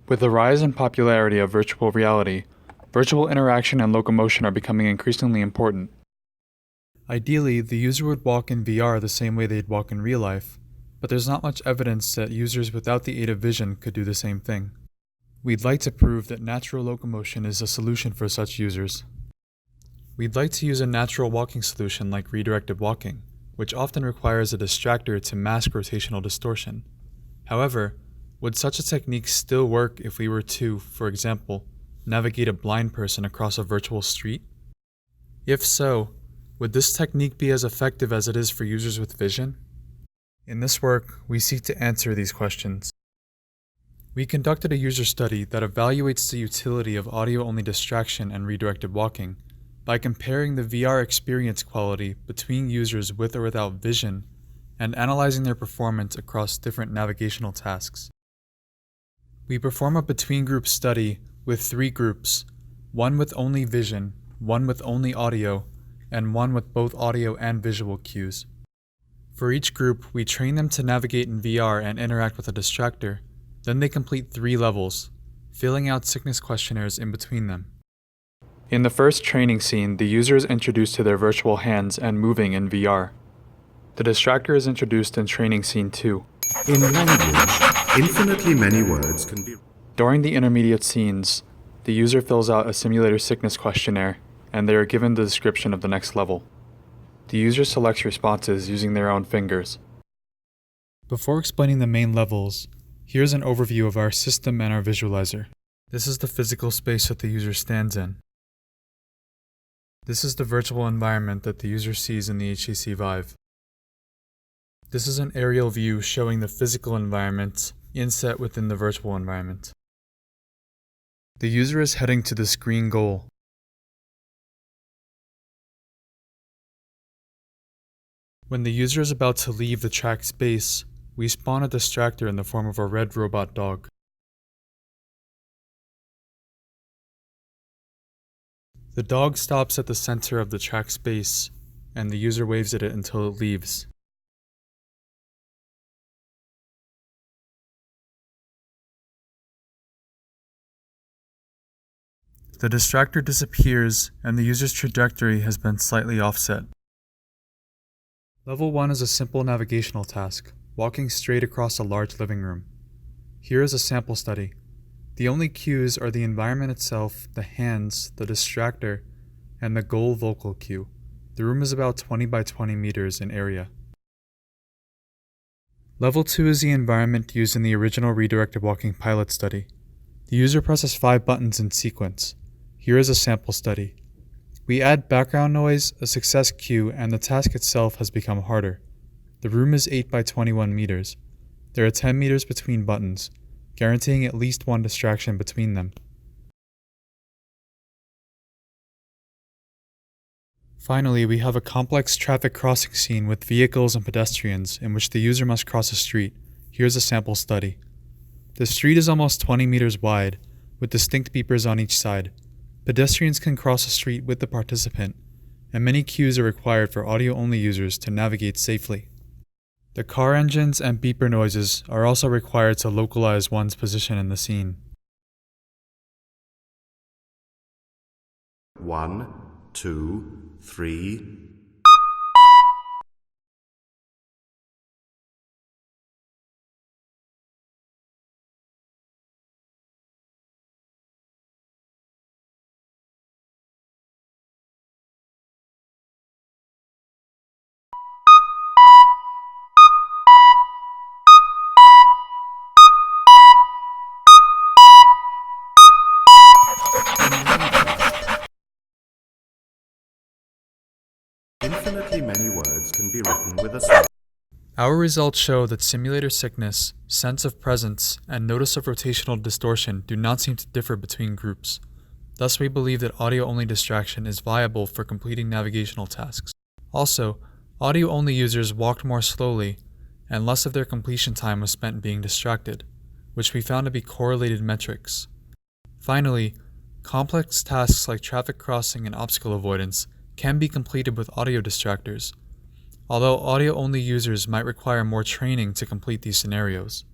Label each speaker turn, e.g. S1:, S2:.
S1: With the rise in popularity of virtual reality, virtual interaction and locomotion are becoming increasingly important. Ideally, the user would walk in VR the same way they'd walk in real life, but there's not much evidence that users without the aid of vision could do the same thing. We'd like to prove that natural locomotion is a solution for such users. We'd like to use a natural walking solution like redirected walking, which often requires a distractor to mask rotational distortion. However, would such a technique still work if we were to, for example, navigate a blind person across a virtual street? If so, would this technique be as effective as it is for users with vision? In this work, we seek to answer these questions. We conducted a user study that evaluates the utility of audio-only distraction and redirected walking by comparing the VR experience quality between users with or without vision and analyzing their performance across different navigational tasks. We perform a between-group study with 3 groups, one with only vision, one with only audio, and one with both audio and visual cues. For each group, we train them to navigate in VR and interact with a distractor. Then they complete 3 levels, filling out sickness questionnaires in between them. In the first training scene, the user is introduced to their virtual hands and moving in VR. The distractor is introduced in training scene 2.
S2: In language, infinitely many words can be...
S1: During the intermediate scenes, the user fills out a simulator sickness questionnaire, and they are given the description of the next level. The user selects responses using their own fingers. Before explaining the main levels, here's an overview of our system and our visualizer. This is the physical space that the user stands in. This is the virtual environment that the user sees in the HTC Vive. This is an aerial view showing the physical environment inset within the virtual environment. The user is heading to this green goal. When the user is about to leave the track space, we spawn a distractor in the form of a red robot dog. The dog stops at the center of the track space, and the user waves at it until it leaves. The distractor disappears, and the user's trajectory has been slightly offset. Level 1 is a simple navigational task, walking straight across a large living room. Here is a sample study. The only cues are the environment itself, the hands, the distractor, and the goal vocal cue. The room is about 20 by 20 meters in area. Level 2 is the environment used in the original redirected walking pilot study. The user presses 5 buttons in sequence. Here is a sample study. We add background noise, a success cue, and the task itself has become harder. The room is 8 by 21 meters. There are 10 meters between buttons, guaranteeing at least one distraction between them. Finally, we have a complex traffic crossing scene with vehicles and pedestrians in which the user must cross a street. Here's a sample study. The street is almost 20 meters wide, with distinct beepers on each side. Pedestrians can cross a street with the participant, and many cues are required for audio-only users to navigate safely. The car engines and beeper noises are also required to localize one's position in the scene.
S2: 1, 2, 3... Infinitely many words can be written with a...
S1: Our results show that simulator sickness, sense of presence, and notice of rotational distortion do not seem to differ between groups. Thus, we believe that audio-only distraction is viable for completing navigational tasks. Also, audio-only users walked more slowly, and less of their completion time was spent being distracted, which we found to be correlated metrics. Finally, complex tasks like traffic crossing and obstacle avoidance can be completed with audio distractors, although audio-only users might require more training to complete these scenarios.